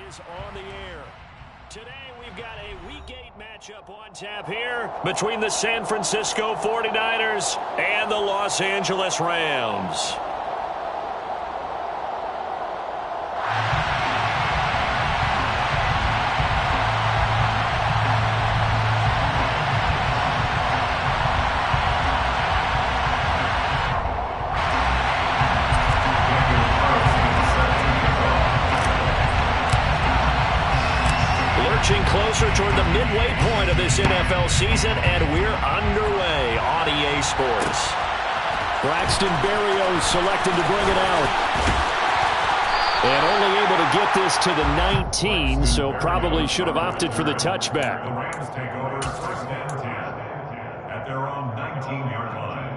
is on the air. Today we've got a Week 8 matchup on tap here between the San Francisco 49ers and the Los Angeles Rams. Closer toward the midway point of this NFL season, and we're underway on EA Sports. Braxton Berrios selected to bring it out. And only able to get this to the 19, so probably should have opted for the touchback. The Rams take over first and 10 at their own 19-yard line.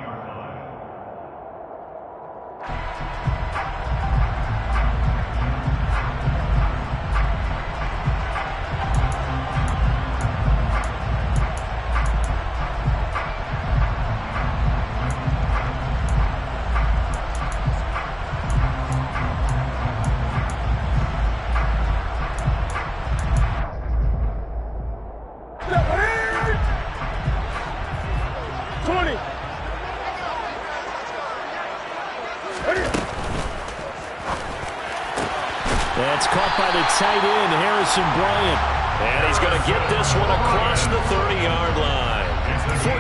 That's caught by the tight end, Harrison Bryant. And he's going to get this one across the 30-yard line.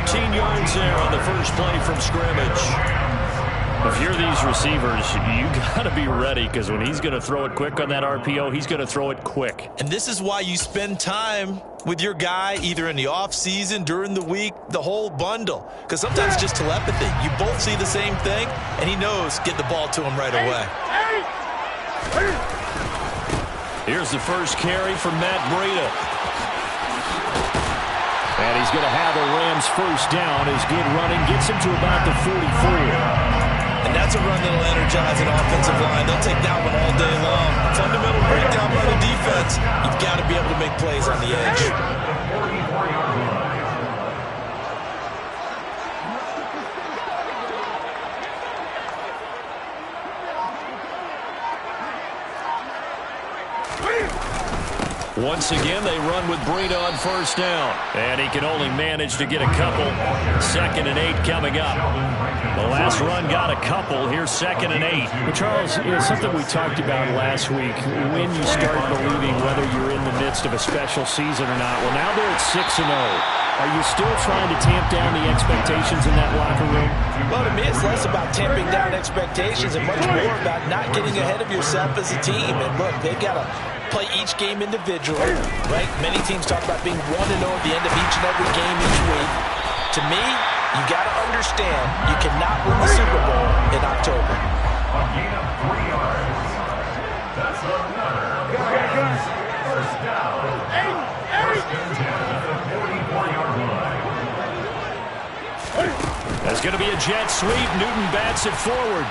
14 yards there on the first play from scrimmage. If you're these receivers, you got to be ready, because when he's going to throw it quick on that RPO, he's going to throw it quick. And this is why you spend time with your guy either in the offseason, during the week, the whole bundle. Because sometimes it's just telepathy. You both see the same thing, and he knows get the ball to him right away. Here's the first carry from Matt Breida. And he's going to have a Rams first down. His good running gets him to about the 44. And that's a run that'll energize an offensive line. They'll take that one all day long. Fundamental breakdown by the defense. You've got to be able to make plays on the edge. Once again, they run with Breida on first down. And he can only manage to get a couple. 2nd and 8 coming up. The last run got a couple. Here's 2nd and 8. Well, Charles, something we talked about last week, when you start believing whether you're in the midst of a special season or not. Well, now they're at 6-0. Are you still trying to tamp down the expectations in that locker room? Well, to me, it's less about tamping down expectations and much more about not getting ahead of yourself as a team. And look, they've got to play each game individually, right? Many teams talk about being 1-0 at the end of each and every game each week. To me, you got to understand you cannot win the Super Bowl in October. A gain of 3 yards. That's another first down. First and 10 at the 44-yard line. There's going to be a jet sweep. Newton bats it forward.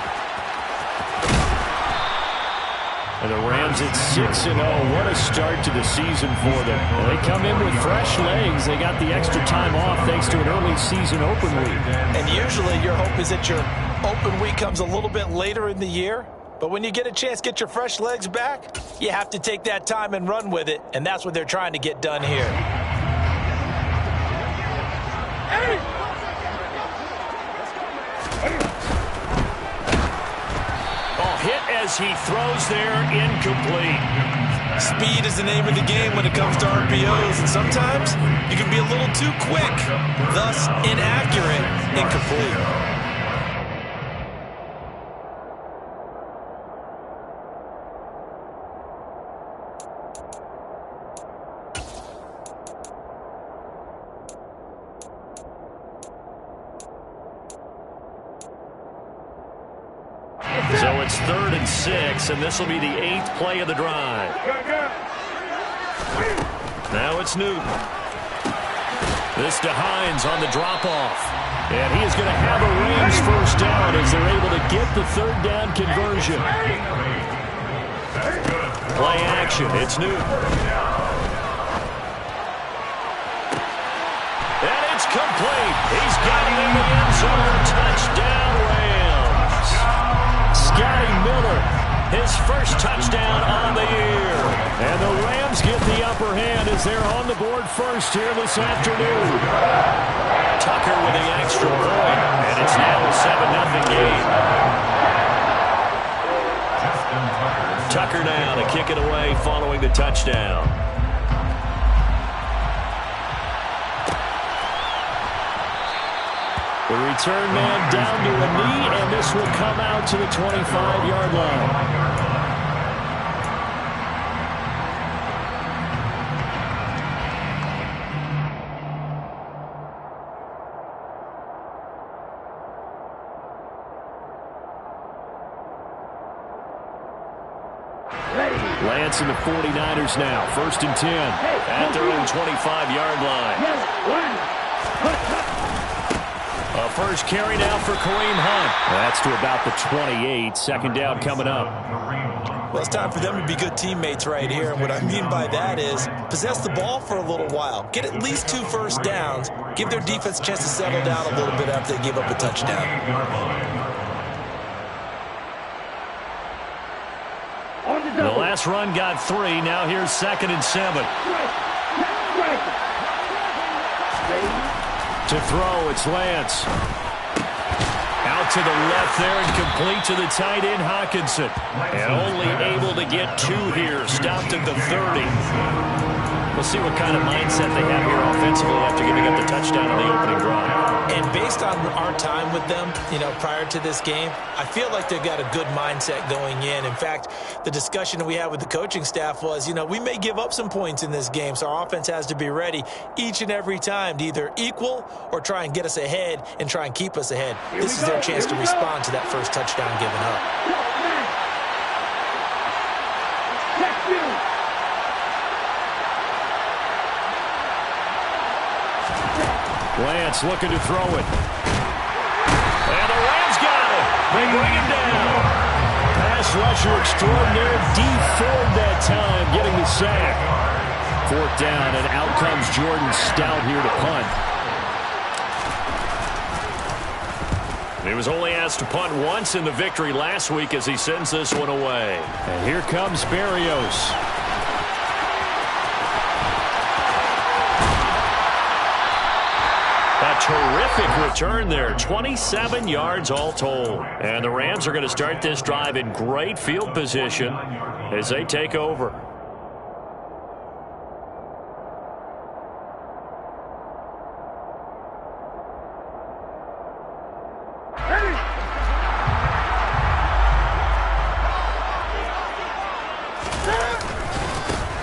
And the Rams at 6-0. What a start to the season for them. They come in with fresh legs. They got the extra time off thanks to an early season open week. And usually your hope is that your open week comes a little bit later in the year. But when you get a chance to get your fresh legs back, you have to take that time and run with it. And that's what they're trying to get done here. Hit as he throws there, incomplete. Speed is the name of the game when it comes to RPOs, and sometimes you can be a little too quick, thus inaccurate, incomplete. So it's 3rd and 6, and this will be the 8th play of the drive. Now it's Newton. This to Hines on the drop-off. And he is going to have a Rams first down as they're able to get the 3rd down conversion. Play action. It's Newton. And it's complete. He's got it in the end zone. Touchdown, Rams. Scotty Miller, his first touchdown on the year. And the as they're on the board first here this afternoon. Tucker with the extra point, and it's now a 7-0 game. Tucker now to kick it away following the touchdown. The return man down to a knee, and this will come out to the 25-yard line. Lance and the 49ers now. 1st and 10 at their own 25-yard line. A first carry now for Kareem Hunt. That's to about the 28. 2nd down coming up. Well, it's time for them to be good teammates right here. And what I mean by that is possess the ball for a little while. Get at least 2 first downs. Give their defense a chance to settle down a little bit after they give up a touchdown. The last run got 3. Now here's 2nd and 7. To throw, it's Lance. Out to the left there and complete to the tight end, Hockenson. And only able to get 2 here. Stopped at the 30. We'll see what kind of mindset they have here offensively after giving up the touchdown on the opening drive. And based on our time with them, prior to this game, I feel like they've got a good mindset going in. In fact, the discussion we had with the coaching staff was, we may give up some points in this game, so our offense has to be ready each and every time to either equal or try and get us ahead and try and keep us ahead. This is their chance to respond to that first touchdown given up. Lance looking to throw it. And the Rams got it. They bring him down. Pass rusher extraordinaire. Dee Ford that time getting the sack. 4th down, and out comes Jordan Stout here to punt. He was only asked to punt once in the victory last week as he sends this one away. And here comes Berrios. Terrific return there. 27 yards all told. And the Rams are going to start this drive in great field position as they take over.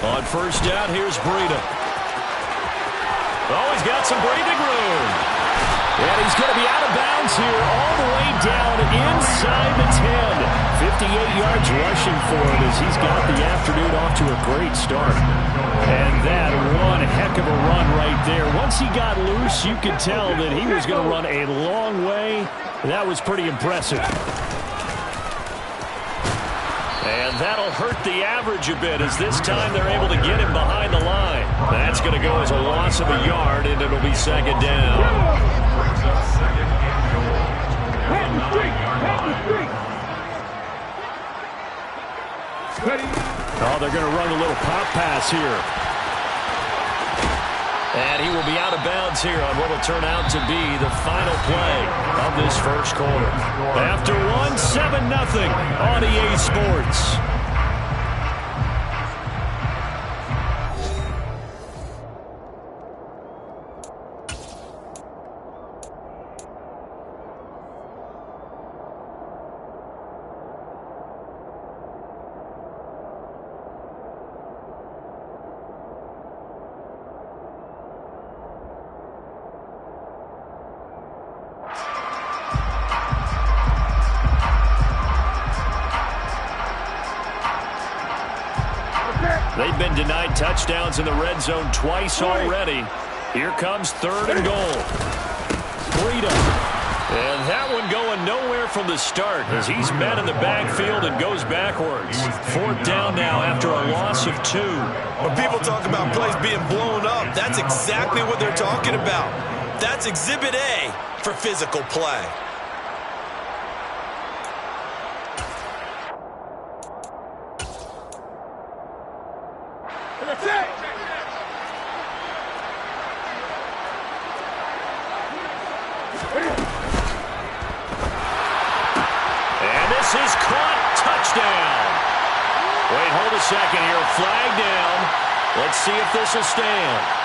On 1st down, here's Breida. Oh, he's got some breathing room. And he's going to be out of bounds here all the way down inside the 10. 58 yards rushing for him as he's got the afternoon off to a great start. And that one heck of a run right there. Once he got loose, you could tell that he was going to run a long way. That was pretty impressive. And that'll hurt the average a bit as this time they're able to get him behind the line. That's going to go as a loss of a yard, and it'll be 2nd down. Oh, they're going to run a little pop pass here. And he will be out of bounds here on what will turn out to be the final play of this first quarter. After 7-0 on EA Sports. They've been denied touchdowns in the red zone twice already. Here comes 3rd and goal. Breida. And that one going nowhere from the start as he's met in the backfield and goes backwards. 4th down now after a loss of 2. When people talk about plays being blown up, that's exactly what they're talking about. That's Exhibit A for physical play. second here. Flag down. Let's see if this will stand.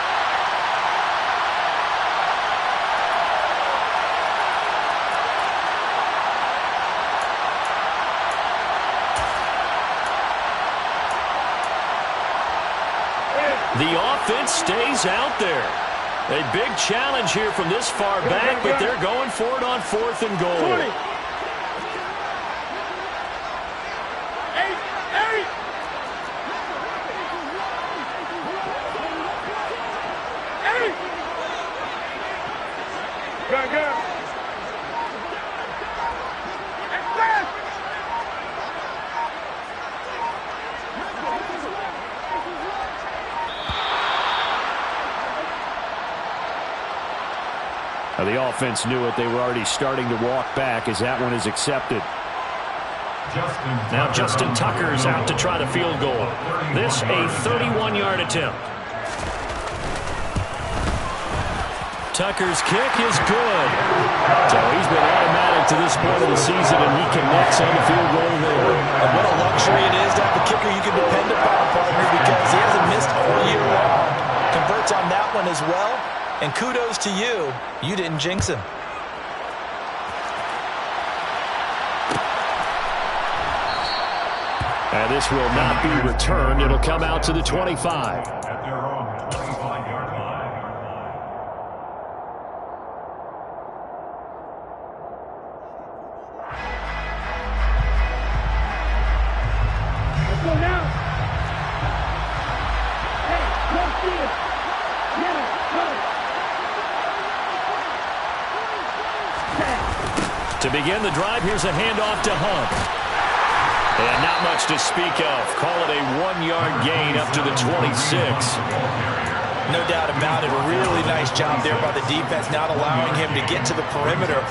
The offense stays out there. A big challenge here from this far back, but they're going for it on 4th and goal. The offense knew it. They were already starting to walk back as that one is accepted. Now Justin Tucker's out to try the field goal. This a 31-yard attempt. Tucker's kick is good. So he's been automatic to this point of the season, and he connects on the field goal there. And what a luxury it is to have a kicker you can depend upon, partner, because he hasn't missed all year long. Converts on that one as well. And kudos to you. You didn't jinx him. And this will not be returned. It'll come out to the 25. At their own 25-yard line. Let's go now. Hey, let's do it. Yeah, go. To begin the drive, here's a handoff to Hunt. And not much to speak of. Call it a 1-yard gain up to the 26. No doubt about it. A really nice job there by the defense, not allowing him to get to the perimeter.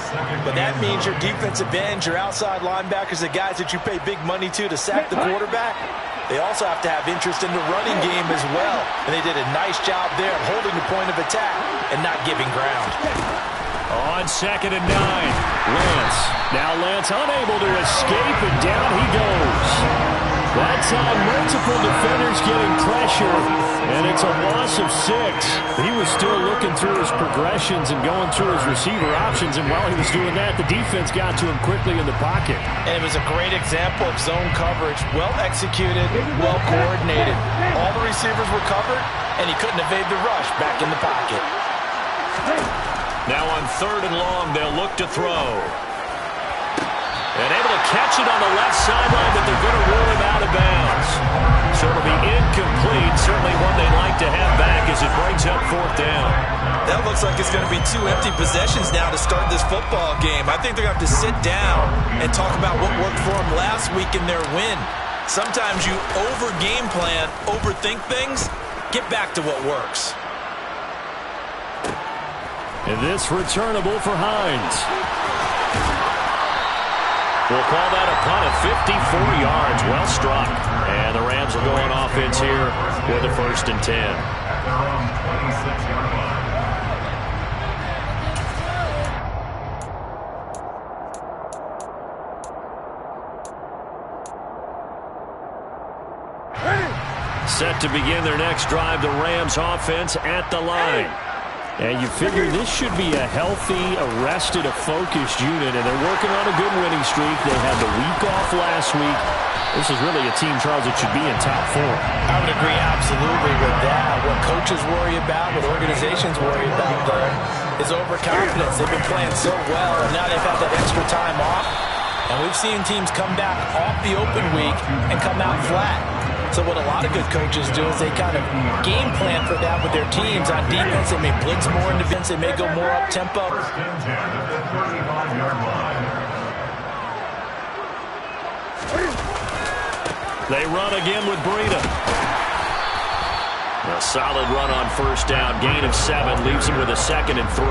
But that means your defensive ends, your outside linebackers, the guys that you pay big money to sack the quarterback, they also have to have interest in the running game as well. And they did a nice job there of holding the point of attack and not giving ground. On 2nd and 9. Lance. Now Lance unable to escape, and down he goes. That time, multiple defenders getting pressure, and it's a loss of 6. He was still looking through his progressions and going through his receiver options, and while he was doing that, the defense got to him quickly in the pocket. And it was a great example of zone coverage. Well executed, well coordinated. All the receivers were covered, and he couldn't evade the rush back in the pocket. Now on 3rd and long, they'll look to throw. And able to catch it on the left sideline, but they're going to rule him out of bounds. So it'll be incomplete. Certainly one they'd like to have back as it brings up 4th down. That looks like it's going to be 2 empty possessions now to start this football game. I think they're going to have to sit down and talk about what worked for them last week in their win. Sometimes you over-game plan, overthink things. Get back to what works. And this returnable for Hines. We'll call that a punt of 54 yards. Well struck. And the Rams are going offense here with a 1st and 10. At their own 26-yard line. Set to begin their next drive, the Rams offense at the line. And you figure this should be a healthy, arrested, a focused unit, and they're working on a good winning streak. They had the week off last week. This is really a team, Charles, that should be in top 4. I would agree absolutely with that. What coaches worry about, what organizations worry about, though, is overconfidence. They've been playing so well, and now they've had that extra time off. And we've seen teams come back off the open week and come out flat. So what a lot of good coaches do is they kind of game plan for that with their teams. On defense, they may blitz more in defense. They may go more up-tempo. 1st and 10 at the 35-yard line. They run again with Breida. A solid run on 1st down. Gain of 7 leaves him with a 2nd and 3.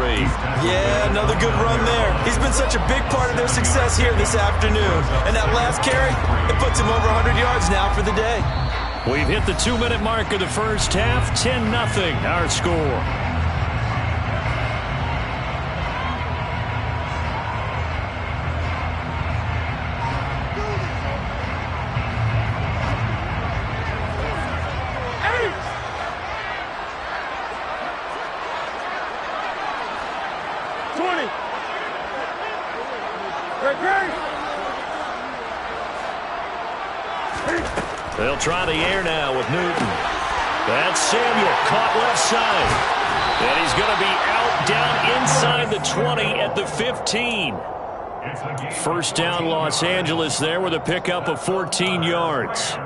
Yeah, another good run there. He's been such a big part of their success here this afternoon. And that last carry, it puts him over 100 yards now for the day. We've hit the 2-minute mark of the first half. 10-0 our score. They'll try the air now with Newton. That's Samuel, caught left side. And he's going to be out down inside the 20 at the 15. First down, Los Angeles there with a pickup of 14 yards.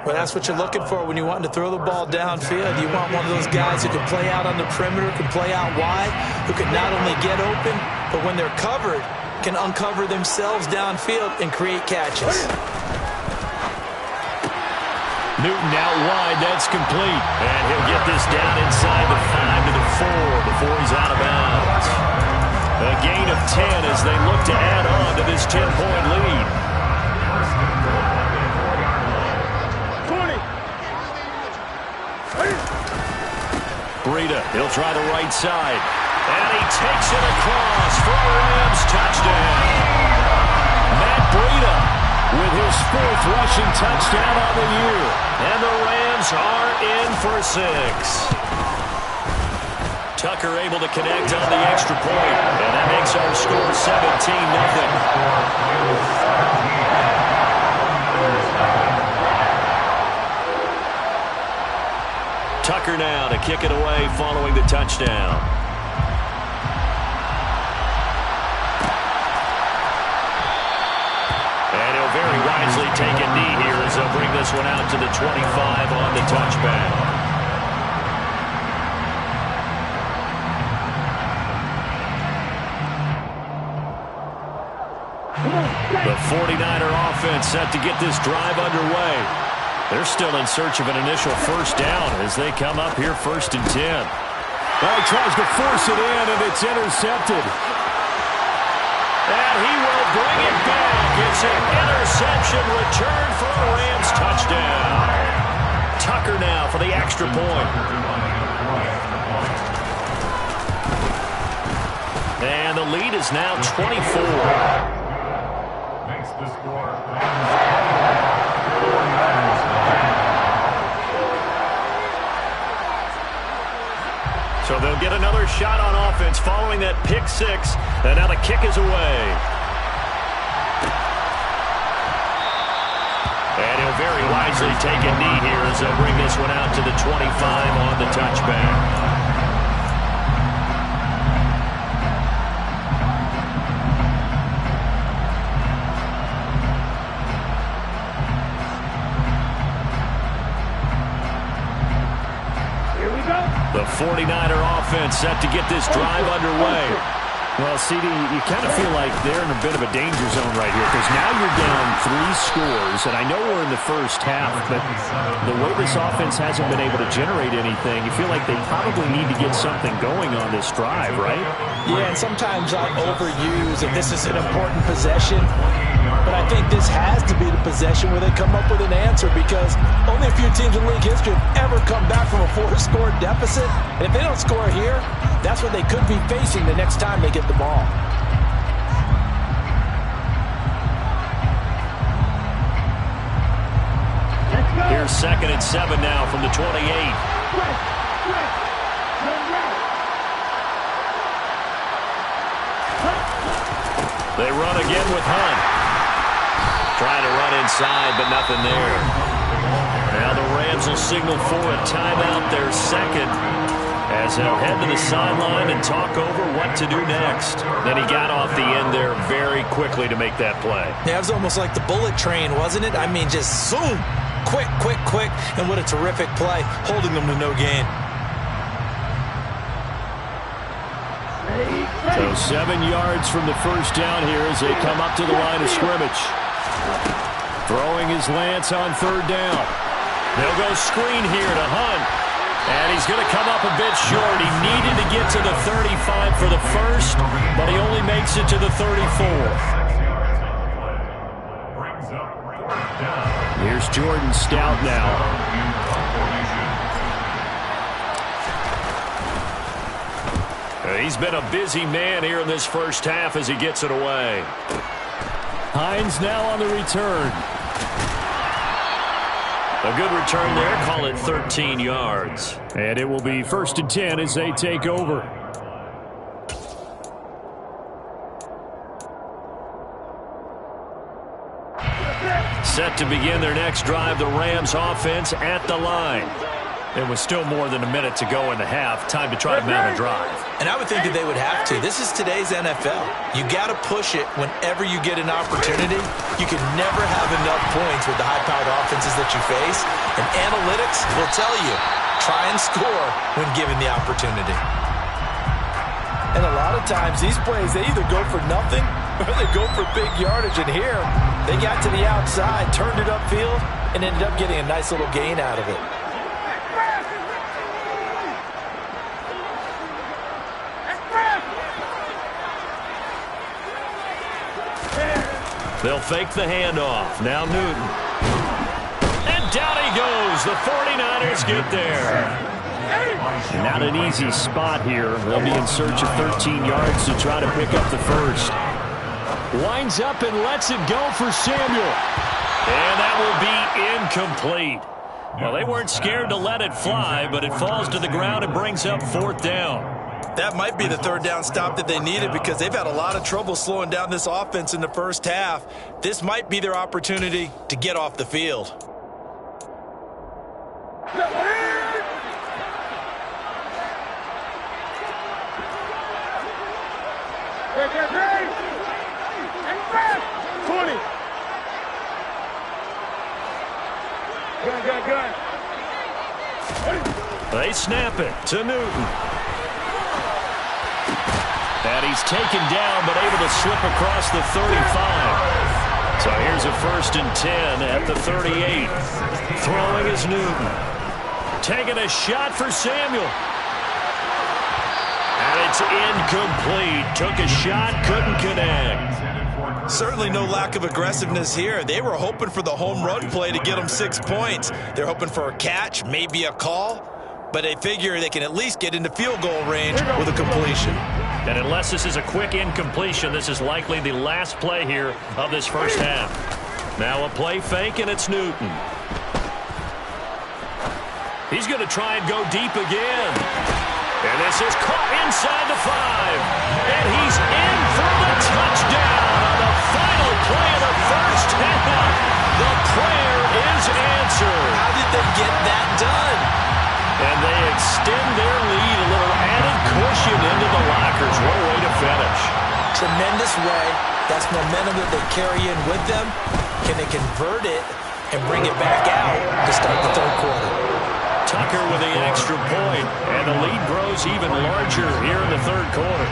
Well, that's what you're looking for when you want to throw the ball downfield. You want one of those guys who can play out on the perimeter, can play out wide, who can not only get open, but when they're covered, can uncover themselves downfield and create catches. Newton out wide, that's complete. And he'll get this down inside the 5 to the 4 before he's out of bounds. A gain of 10 as they look to add on to this 10-point lead. 20. Breida, he'll try the right side. And he takes it across for a Rams touchdown. Matt Breida with his 4th rushing touchdown on the year. And the Rams are in for 6. Tucker able to connect on the extra point. And that makes our score 17-0. Tucker now to kick it away following the touchdown. And he'll very wisely take a knee here as they'll bring this one out to the 25 on the touchback. The 49er offense set to get this drive underway. They're still in search of an initial first down as they come up here 1st and 10. Well, he tries to force it in, and it's intercepted. And he will bring it back. It's an interception return for a Rams touchdown. Tucker now for the extra point. And the lead is now 24. The score. So they'll get another shot on offense following that pick 6. And now the kick is away. And he'll very wisely take a knee here as they'll bring this one out to the 25 on the touchback. The 49er offense set to get this drive underway. Well, CD, you kind of feel like they're in a bit of a danger zone right here because now you're down 3 scores, and I know we're in the first half, but the way this offense hasn't been able to generate anything, you feel like they probably need to get something going on this drive, right? Yeah, and sometimes I overuse if this is an important possession, but I think this has to be the possession where they come up with an answer because only a few teams in league history have ever come back from a 4-score deficit, and if they don't score here, that's what they could be facing the next time they get the ball. Here's 2nd and 7 now from the 28. They run again with Hunt. Trying to run inside, but nothing there. Now the Rams will signal for a timeout, their 2nd, as they'll head to the sideline and talk over what to do next. Then he got off the end there very quickly to make that play. Yeah, it was almost like the bullet train, wasn't it? I mean, just zoom, quick, quick, quick, and what a terrific play, holding them to no gain. So 7 yards from the first down here as they come up to the line of scrimmage. Throwing his Lance on 3rd down. They'll go screen here to Hunt. And he's going to come up a bit short. He needed to get to the 35 for the first, but he only makes it to the 34. Here's Jordan Stout now. He's been a busy man here in this first half as he gets it away. Hines now on the return. A good return there. Call it 13 yards. And it will be 1st and 10 as they take over. Set to begin their next drive, the Rams offense at the line. It was still more than a minute to go in the half. Time to try to mount a drive. And I would think that they would have to. This is today's NFL. You got to push it whenever you get an opportunity. You can never have enough points with the high-powered offenses that you face. And analytics will tell you, try and score when given the opportunity. And a lot of times, these plays, they either go for nothing or they go for big yardage. And here, they got to the outside, turned it upfield, and ended up getting a nice little gain out of it. They'll fake the handoff. Now Newton. And down he goes. The 49ers get there. Not an easy spot here. They'll be in search of 13 yards to try to pick up the first. Winds up and lets it go for Samuel. And that will be incomplete. Well, they weren't scared to let it fly, but it falls to the ground and brings up 4th down. That might be the 3rd down stop that they needed because they've had a lot of trouble slowing down this offense in the first half. This might be their opportunity to get off the field. They snap it to Newton. And he's taken down, but able to slip across the 35. So here's a 1st and 10 at the 38. Throwing is Newton. Taking a shot for Samuel. And it's incomplete. Took a shot, couldn't connect. Certainly no lack of aggressiveness here. They were hoping for the home run play to get them 6 points. They're hoping for a catch, maybe a call. But they figure they can at least get into field goal range with a completion. And unless this is a quick incompletion, this is likely the last play here of this first half. Now a play fake, and it's Newton. He's going to try and go deep again. And this is caught inside the 5. And he's in for the touchdown on the final play of the first half. The prayer is answered. How did they get that done? And they extend their lead, a little added cushion into the lockers. What a way to finish. Tremendous way. That's momentum that they carry in with them. Can they convert it and bring it back out to start the 3rd quarter? Tucker with the extra point, and the lead grows even larger here in the 3rd quarter.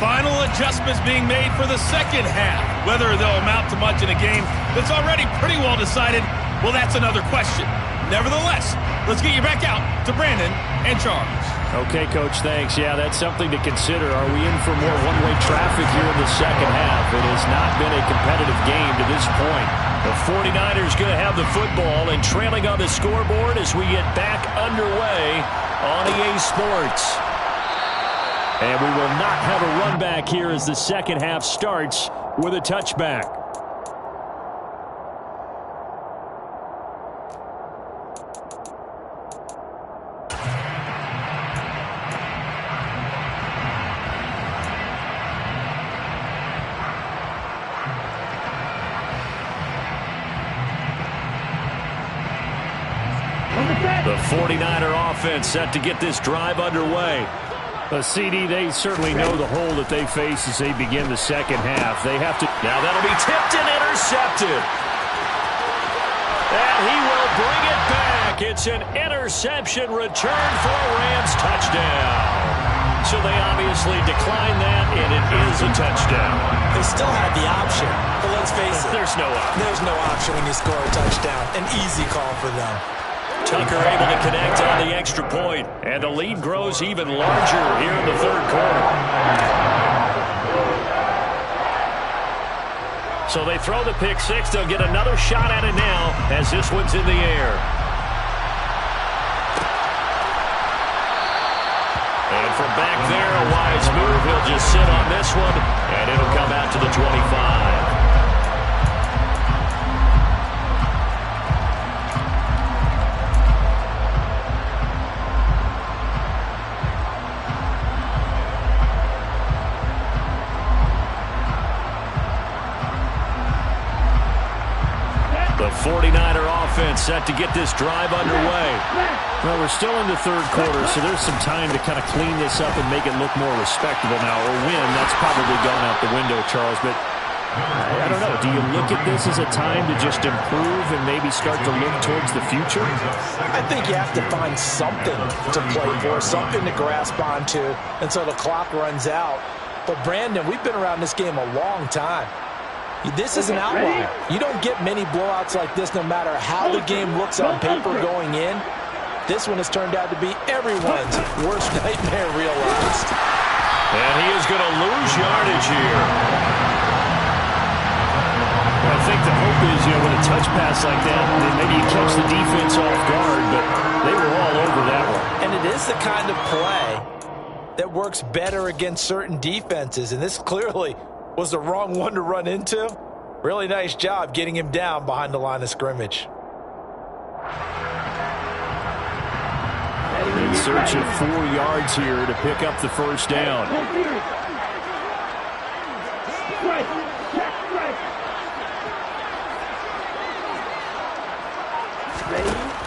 Final adjustments being made for the second half. Whether they'll amount to much in a game that's already pretty well decided, well, that's another question. Nevertheless, let's get you back out to Brandon and Charles. Okay, Coach, thanks. Yeah, that's something to consider. Are we in for more one-way traffic here in the second half? It has not been a competitive game to this point. The 49ers going to have the football and trailing on the scoreboard as we get back underway on EA Sports. And we will not have a run back here as the second half starts with a touchback. The 49er offense set to get this drive underway. CD, they certainly know the hole that they face as they begin the second half. They have to... Now that'll be tipped and intercepted. And he will bring it back. It's an interception return for a Rams touchdown. So they obviously declined that, and it is a touchdown. They still had the option, but let's face it. There's no option. There's no option when you score a touchdown. An easy call for them. Tucker able to connect on the extra point, and the lead grows even larger here in the 3rd quarter. So they throw the pick 6. They'll get another shot at it now as this one's in the air. And from back there, a wise move. He'll just sit on this one, and it'll come out to the 25. The set to get this drive underway. Well, we're still in the third quarter, so there's some time to kind of clean this up and make it look more respectable now. Or win, that's probably gone out the window, Charles. But I don't know. Do you look at this as a time to just improve and maybe start to look towards the future? I think you have to find something to play for, something to grasp onto until the clock runs out. But, Brandon, we've been around this game a long time. This is an outlier. You don't get many blowouts like this no matter how the game looks on paper going in. This one has turned out to be everyone's worst nightmare realized. And he is going to lose yardage here. I think the hope is, with a touch pass like that, maybe you catch the defense off guard, but they were all over that one. And it is the kind of play that works better against certain defenses, and this clearly was the wrong one to run into. Really nice job getting him down behind the line of scrimmage. In search of 4 yards here to pick up the first down.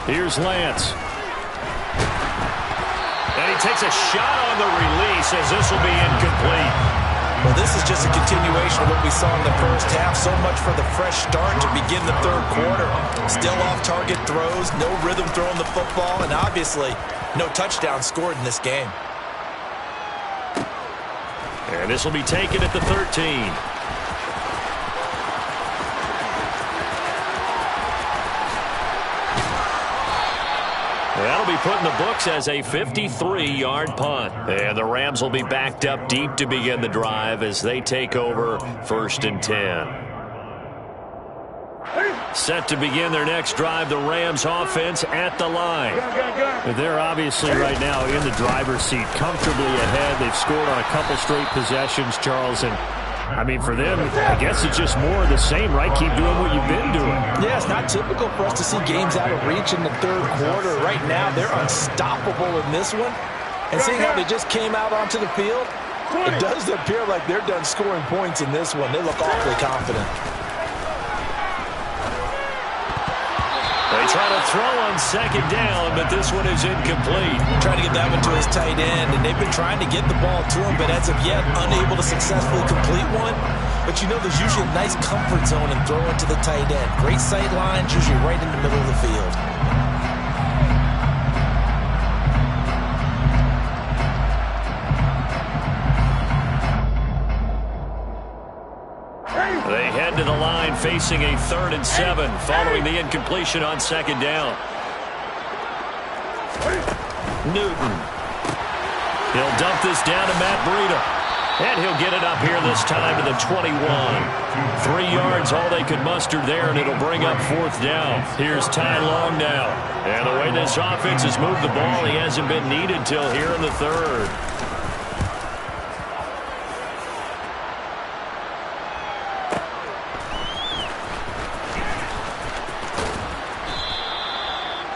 Here's Lance. And he takes a shot on the release as this will be incomplete. Well, this is just a continuation of what we saw in the first half. So much for the fresh start to begin the third quarter. Still off-target throws, no rhythm throwing the football, and obviously no touchdown scored in this game. And this will be taken at the 13. That'll be put in the books as a 53-yard punt. And the Rams will be backed up deep to begin the drive as they take over 1st and 10. Set to begin their next drive, the Rams offense at the line. They're obviously right now in the driver's seat, comfortably ahead. They've scored on a couple straight possessions, Charles, and I mean, for them, I guess it's just more of the same, right? Keep doing what you've been doing. Yeah, it's not typical for us to see games out of reach in the third quarter. Right now, they're unstoppable in this one. And seeing how they just came out onto the field, it does appear like they're done scoring points in this one. They look awfully confident. They try to throw on 2nd down, but this one is incomplete. Trying to get that one to his tight end, and they've been trying to get the ball to him, but as of yet, unable to successfully complete one. But there's usually a nice comfort zone in throwing to the tight end. Great sight lines, usually right in the middle of the field. They head to the line facing a 3rd and 7 following the incompletion on 2nd down. Newton. He'll dump this down to Matt Breida. And he'll get it up here this time to the 21. 3 yards, all they could muster there, and it'll bring up 4th down. Here's Ty Long now. And the way this offense has moved the ball, he hasn't been needed till here in the 3rd.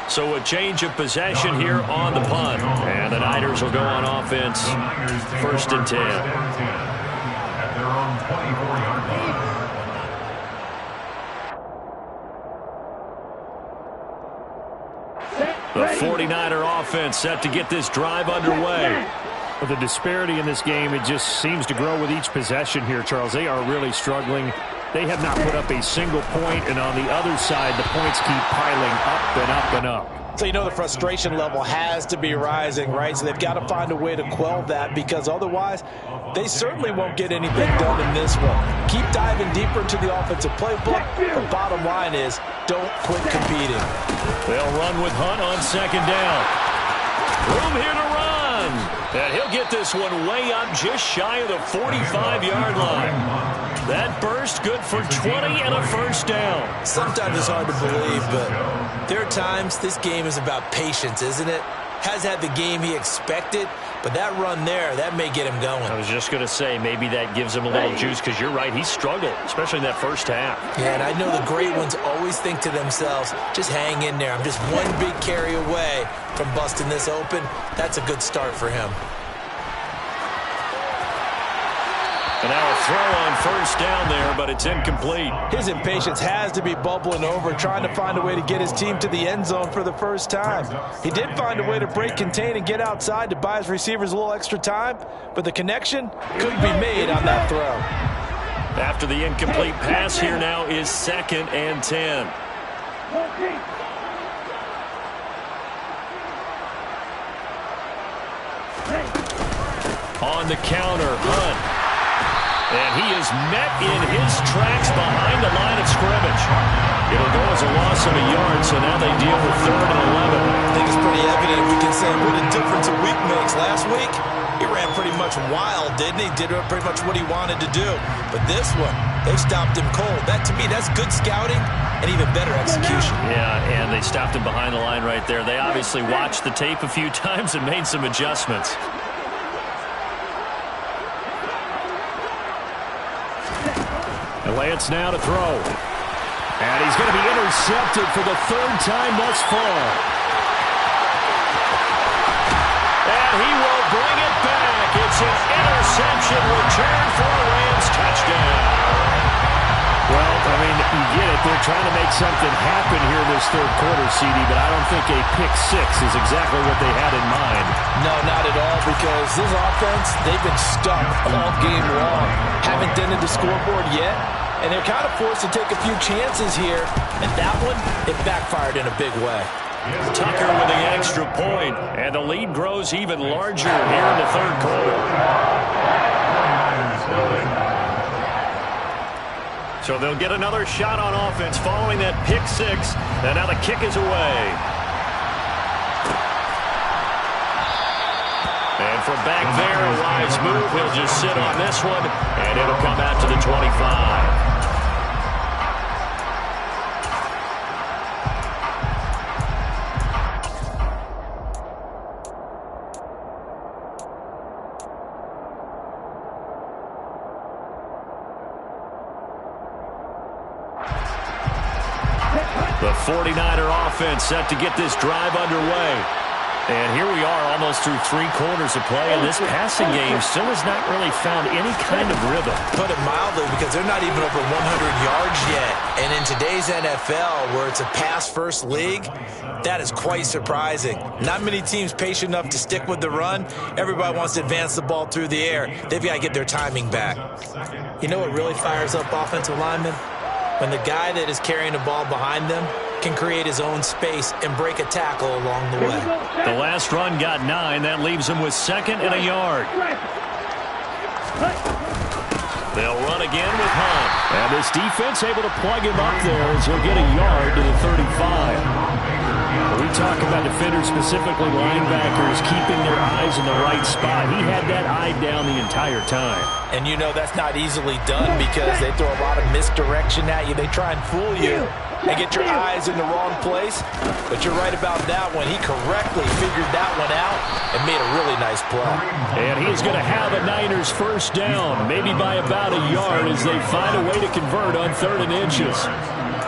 So a change of possession here on the punt. And the Niners will go on offense. 1st and 10. At their own 24-yard line. The 49er offense set to get this drive underway. Well, the disparity in this game, it just seems to grow with each possession here, Charles. They are really struggling. They have not put up a single point, and on the other side, the points keep piling up and up and up. So the frustration level has to be rising, right? So they've got to find a way to quell that, because otherwise they certainly won't get anything done in this one. Keep diving deeper into the offensive playbook. The bottom line is don't quit competing. They'll run with Hunt on 2nd down. Room here to run. And he'll get this one way up just shy of the 45-yard line. That burst good for 20 and a 1st down. Sometimes it's hard to believe, but there are times this game is about patience, isn't it? Has had the game he expected, but that run there, that may get him going. I was just going to say, maybe that gives him a little juice, because you're right, he struggled, especially in that first half. Yeah, and I know the great ones always think to themselves, just hang in there. I'm just one big carry away from busting this open. That's a good start for him. And now a throw on first down there, but it's incomplete. His impatience has to be bubbling over, trying to find a way to get his team to the end zone for the first time. He did find a way to break contain and get outside to buy his receivers a little extra time, but the connection couldn't be made on that throw. After the incomplete pass, here now is 2nd and 10. On the counter, Hunt. And he is met in his tracks behind the line of scrimmage. It'll go as a loss of a yard, so now they deal with 3rd and 11. I think it's pretty evident we can say what a difference a week makes. Last week, he ran pretty much wild, didn't he? Did pretty much what he wanted to do. But this one, they stopped him cold. That, to me, that's good scouting and even better execution. Yeah, and they stopped him behind the line right there. They obviously watched the tape a few times and made some adjustments. And Lance now to throw. And he's going to be intercepted for the 3rd time thus far. And he will bring it back. It's an interception return for a Rams touchdown. Well, I mean, you get it. They're trying to make something happen here in this 3rd quarter, CD, but I don't think a pick 6 is exactly what they had in mind. No, not at all, because this offense, they've been stuck all game long. Haven't dented the scoreboard yet, and they're kind of forced to take a few chances here, and that one, it backfired in a big way. Tucker with the extra point, and the lead grows even larger here in the 3rd quarter. So they'll get another shot on offense following that pick 6, and now the kick is away. And from back there, a wise move. He'll just sit on this one, and it'll come out to the 25. The 49er offense set to get this drive underway. And here we are almost through 3 quarters of play, and this passing game still has not really found any kind of rhythm. Put it mildly, because they're not even over 100 yards yet. And in today's NFL, where it's a pass-first league, that is quite surprising. Not many teams patient enough to stick with the run. Everybody wants to advance the ball through the air. They've got to get their timing back. You know what really fires up offensive linemen? When the guy that is carrying the ball behind them can create his own space and break a tackle along the way. The last run got 9. That leaves him with 2nd and a yard. They'll run again with Hunt. And this defense able to plug him up there as he'll get a yard to the 35. We talk about defenders, specifically linebackers, keeping their eyes in the right spot. He had that eye down the entire time. And you know that's not easily done because they throw a lot of misdirection at you. They try and fool you and get your eyes in the wrong place. But you're right about that one. He correctly figured that one out and made a really nice play. And he's going to have a Niners first down, maybe by about a yard as they find a way to convert on 3rd and inches.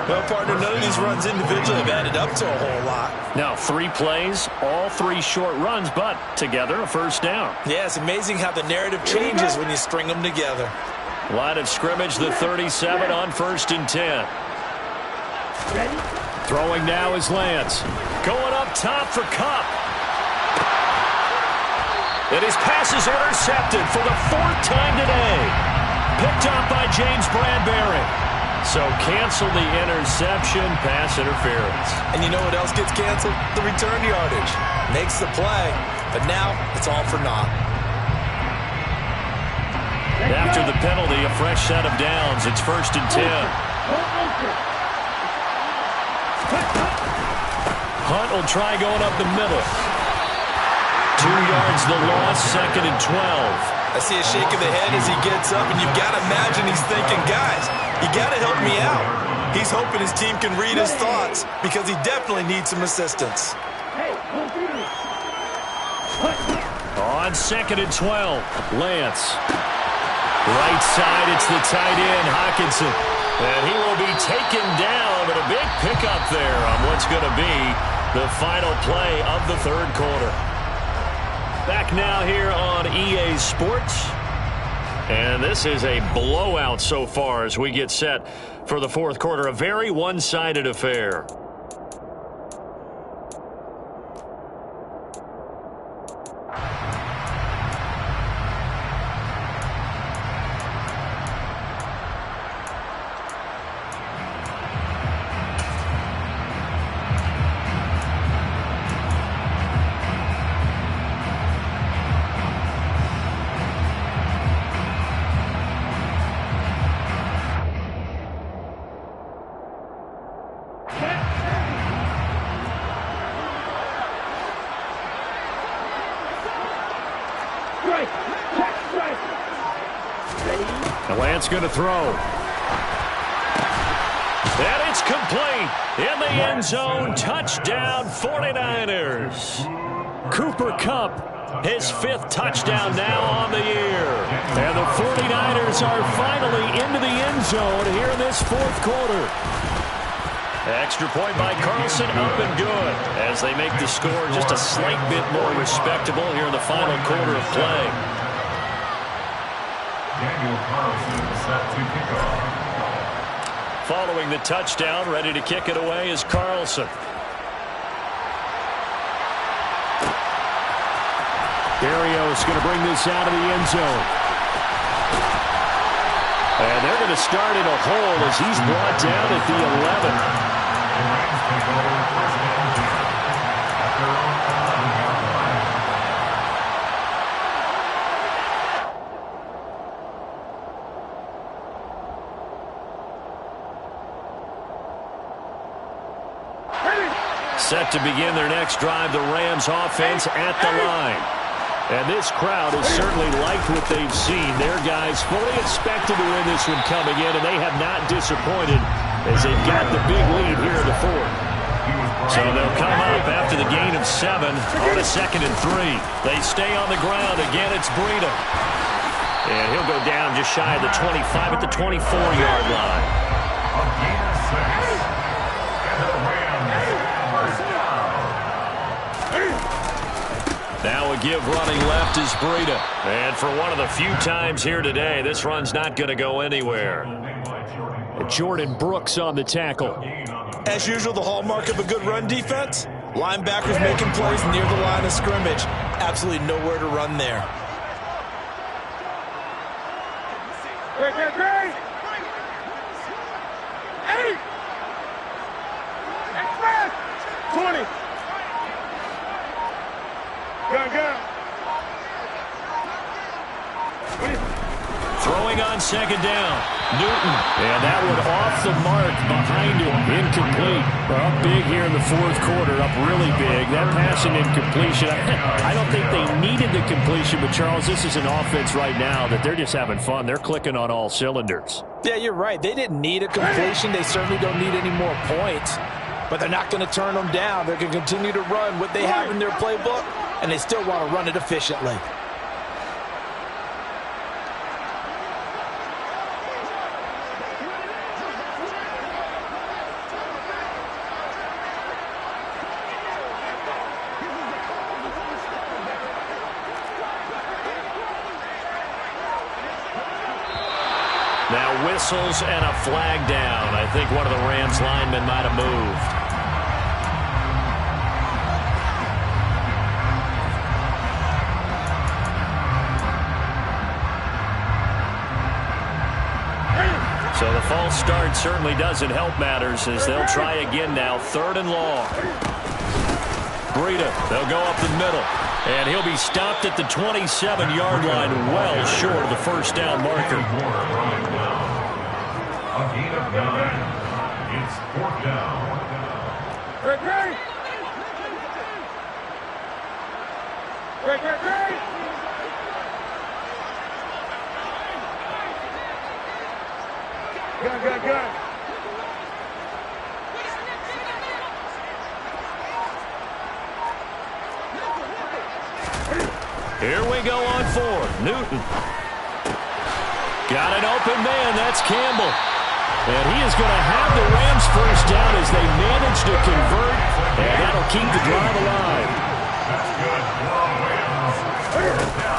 Well, partner, none of these runs individually have added up to a whole lot. Now 3 plays, all 3 short runs, but together a first down. Yeah, it's amazing how the narrative changes when you string them together. Line of scrimmage, the 37 on 1st and 10. Ready? Throwing now is Lance. Going up top for Kupp. And his pass is intercepted for the 4th time today. Picked up by James Bradbury. So cancel the interception, pass interference. And you know what else gets canceled? The return yardage. Makes the play, but now it's all for naught. After the penalty, a fresh set of downs. It's 1st and 10. Hunt will try going up the middle. 2 yards the loss, 2nd and 12. I see a shake of the head as he gets up, and you've got to imagine he's thinking, guys, you got to help me out. He's hoping his team can read his thoughts because he definitely needs some assistance. On 2nd and 12, Lance. Right side, it's the tight end, Hockenson. And he will be taken down, but a big pickup there on what's going to be the final play of the 3rd quarter. Back now here on EA Sports. And this is a blowout so far as we get set for the fourth quarter. A very one-sided affair. Lance going to throw. And it's complete. In the end zone. Touchdown 49ers. Cooper Kupp, his 5th touchdown now on the year. And the 49ers are finally into the end zone here in this fourth quarter. Extra point by Carlson, up and good, as they make the score just a slight bit more respectable here in the final quarter of play. Daniel Carlson set to kick off. Following the touchdown, ready to kick it away is Carlson. Berrios going to bring this out of the end zone. And they're going to start in a hole as he's brought down at the 11. Set to begin their next drive, the Rams offense at the line. And this crowd has certainly liked what they've seen. Their guys fully expected to win this one coming in, and they have not disappointed as they've got the big lead here in the fourth. So they'll come up after the gain of 7 on a 2nd and 3. They stay on the ground. Again, it's Breida. And he'll go down just shy of the 25 at the 24-yard line. Now a give running left is Breida. And for one of the few times here today, this run's not going to go anywhere. Jordan Brooks on the tackle. As usual, the hallmark of a good run defense, linebackers making plays near the line of scrimmage. Absolutely nowhere to run there. Great. 20. Gun. Throwing on 2nd down. Newton. And that one off the mark behind him. Incomplete. Up big here in the fourth quarter. Up really big. That passing incompletion. I don't think they needed the completion, but Charles, this is an offense right now that they're just having fun. They're clicking on all cylinders. Yeah, you're right. They didn't need a completion. They certainly don't need any more points. But they're not going to turn them down. They're going to continue to run what they have in their playbook, and they still want to run it efficiently. Now whistles and a flag down. I think one of the Rams linemen might have moved. So the false start certainly doesn't help matters as they'll try again now. 3rd and long. Breida, they'll go up the middle. And he'll be stopped at the 27-yard line, well short of the first down marker. A gain of 9. It's 4th down. Great. Gun. Here we go on 4th. Newton. Got an open man. That's Campbell. And he is going to have the Rams first down as they manage to convert. And that'll keep the drive alive.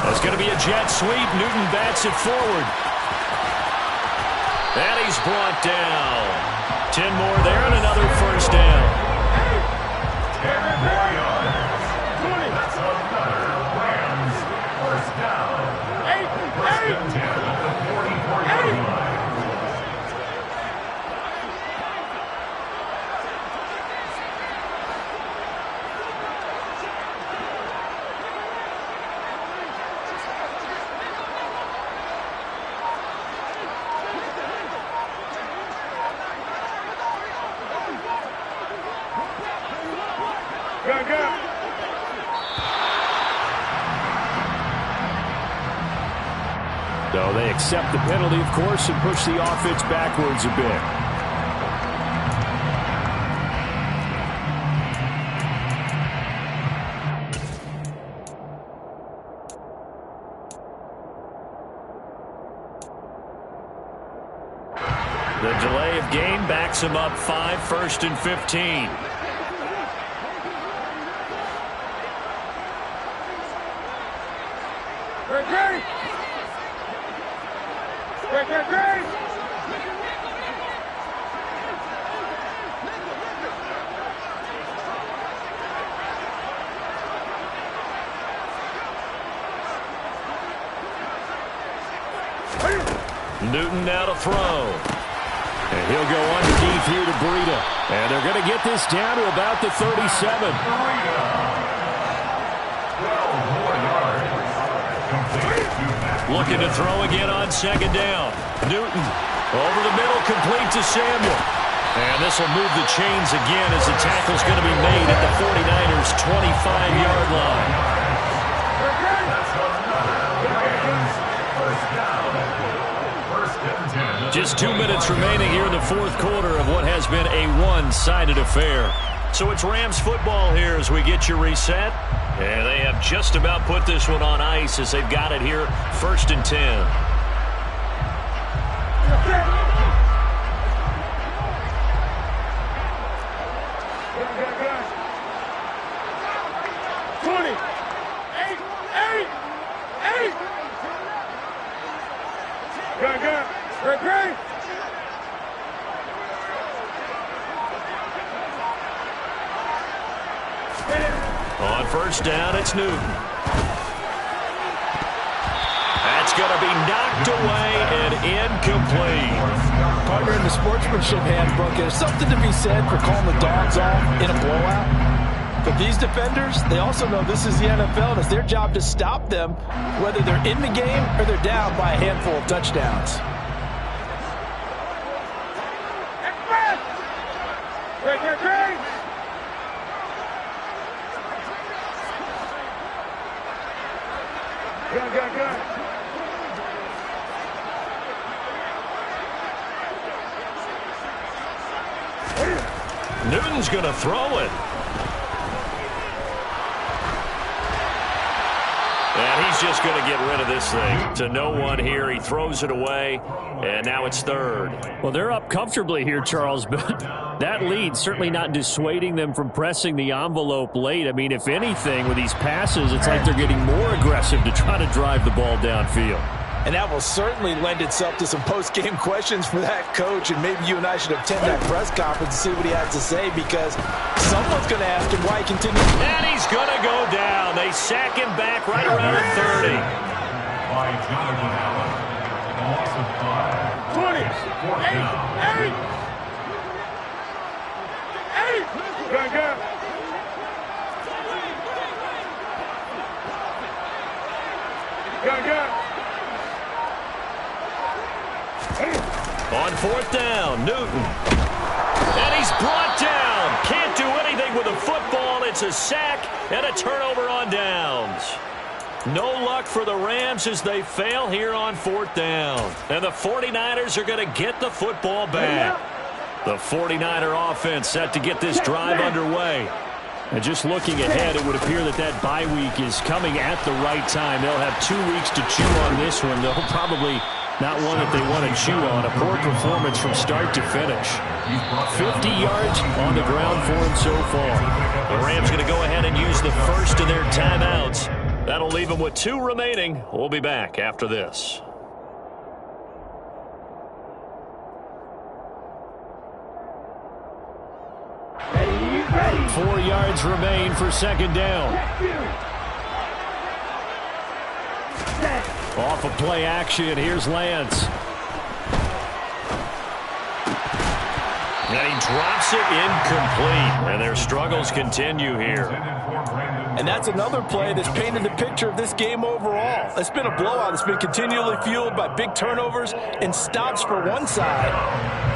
That's going to be a jet sweep. Newton bats it forward. And he's brought down. 10 more there and another first down. 10 more yards. That's another Rams first down. First and 10 at the 44-yard line. So they accept the penalty, of course, and push the offense backwards a bit. The delay of game backs him up 5, 1st and 15. Newton now to throw. And he'll go underneath here to Breida. And they're going to get this down to about the 37. Looking to throw again on second down. Newton over the middle, complete to Samuel. And this will move the chains again as the tackle's going to be made at the 49ers' 25-yard line. Just 2 minutes remaining here in the fourth quarter of what has been a one-sided affair. So it's Rams football here as we get you reset. And they have just about put this one on ice as they've got it here, 1st and 10. On first down, it's Newton. That's going to be knocked away and incomplete. Partner, in the sportsmanship handbook, there's something to be said for calling the dogs off in a blowout. But these defenders, they also know this is the NFL, and it's their job to stop them, whether they're in the game or they're down by a handful of touchdowns. Newton's going to throw it. And he's just going to get rid of this thing to no one here. He throws it away, and now it's third. Well, they're up comfortably here, Charles, but that lead certainly not dissuading them from pressing the envelope late. I mean, if anything, with these passes, it's like they're getting more aggressive to try to drive the ball downfield. And that will certainly lend itself to some post-game questions for that coach, and maybe you and I should attend that press conference and see what he has to say, because someone's going to ask him why he continues. And he's going to go down. They sack him back right around the 30. By Jonathan Allen. A loss of 5. 20. 8. On fourth down, Newton. And he's brought down. Can't do anything with the football. It's a sack and a turnover on downs. No luck for the Rams as they fail here on fourth down. And the 49ers are going to get the football back. The 49er offense set to get this drive underway. And just looking ahead, it would appear that that bye week is coming at the right time. They'll have 2 weeks to chew on this one. They'll probably not one that they want to chew on. A poor performance from start to finish. 50 yards on the ground for him so far. The Rams going to go ahead and use the first of their timeouts That'll leave him with 2 remaining. We'll be back after this. Ready. 4 yards remain for second down. Off of play action, here's Lance. And he drops it incomplete. And their struggles continue here. And that's another play that's painted the picture of this game overall. It's been a blowout. It's been continually fueled by big turnovers and stops for one side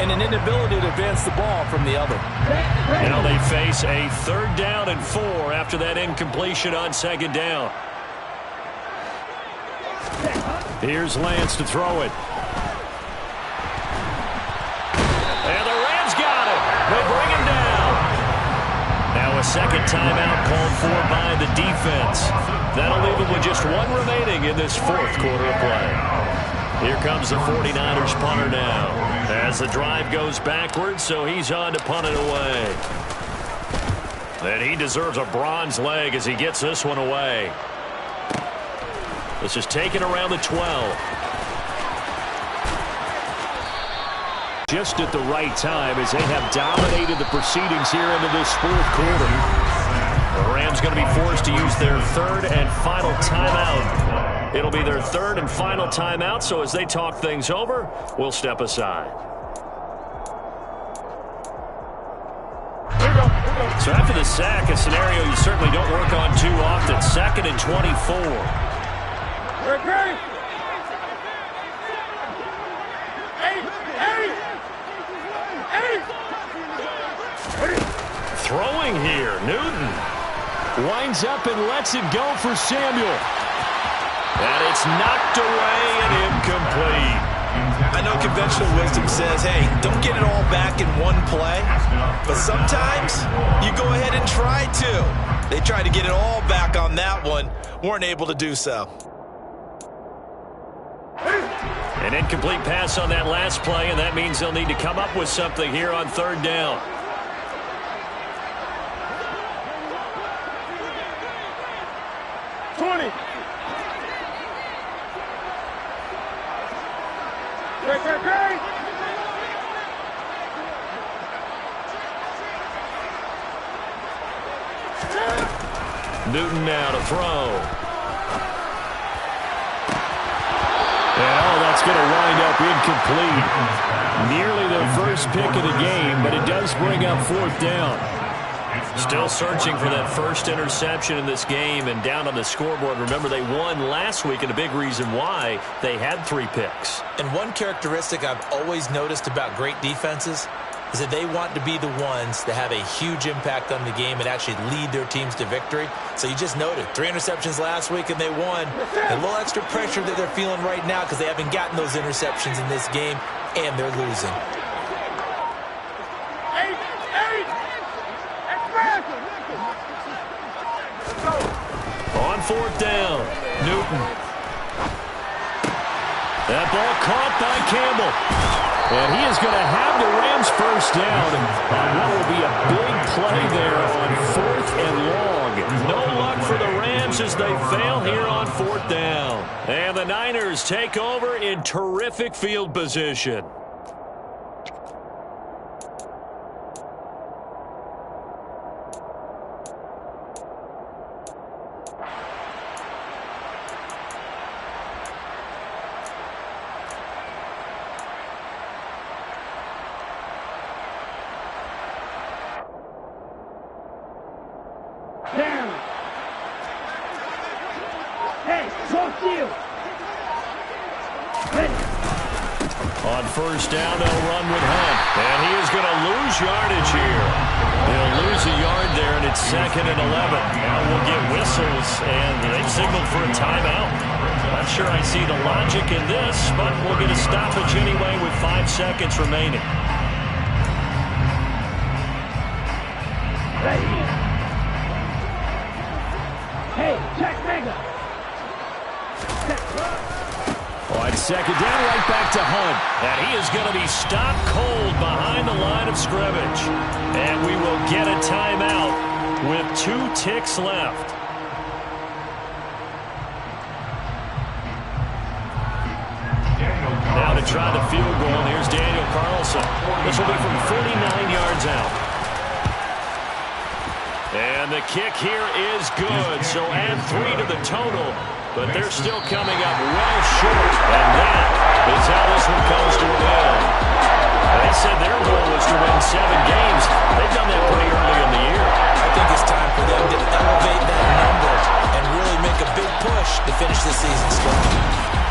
and an inability to advance the ball from the other. Now they face a 3rd down and 4 after that incompletion on second down. Here's Lance to throw it. And the Rams got it. They bring him down. Now a second timeout called for by the defense. That'll leave him with just 1 remaining in this 4th quarter of play. Here comes the 49ers punter now. As the drive goes backwards, so he's on to punt it away. And he deserves a bronze leg as he gets this one away. This is taken around the 12. Just at the right time as they have dominated the proceedings here into this 4th quarter. The Rams going to be forced to use their 3rd and final timeout. It'll be their 3rd and final timeout, so as they talk things over, we'll step aside. So after the sack, a scenario you certainly don't work on too often. 2nd and 24. Throwing here, Newton. Winds up and lets it go for Samuel. And it's knocked away and incomplete. I know conventional wisdom says, hey, don't get it all back in one play. But sometimes you go ahead and try to. They tried to get it all back on that one. Weren't able to do so. An incomplete pass on that last play, and that means they'll need to come up with something here on 3rd down. Newton now to throw. Well, that's going to wind up incomplete. Nearly their first pick of the game, but it does bring up 4th down. Still searching for that first interception in this game and down on the scoreboard. Remember, they won last week, and a big reason why they had 3 picks. And one characteristic I've always noticed about great defenses is that they want to be the ones that have a huge impact on the game and actually lead their teams to victory. So you just noted 3 interceptions last week and they won. A little extra pressure that they're feeling right now because they haven't gotten those interceptions in this game and they're losing. On 4th down, Newton. That ball caught by Campbell. And he is going to have the Rams first down on what will be a big play there on 4th and long. No luck for the Rams as they fail here on 4th down. And the Niners take over in terrific field position. On 1st down, they'll run with Hunt. And he is going to lose yardage here. He'll lose a yard there, and it's 2nd and 11. Now we'll get whistles, and they've signaled for a timeout. Not sure I see the logic in this, but we'll get a stoppage anyway with 5 seconds remaining. Ready. Hey, check mega. On 2nd down, right back to Hunt. And he is going to be stopped cold behind the line of scrimmage. And we will get a timeout with 2 ticks left. to try the field goal, and here's Daniel Carlson. This will be from 49 yards out. And the kick here is good, so add 3 to the total, but they're still coming up well short, and that is how this one comes to an end. They said their goal was to win 7 games. They've done that pretty early in the year. I think it's time for them to elevate that number and really make a big push to finish the season strong.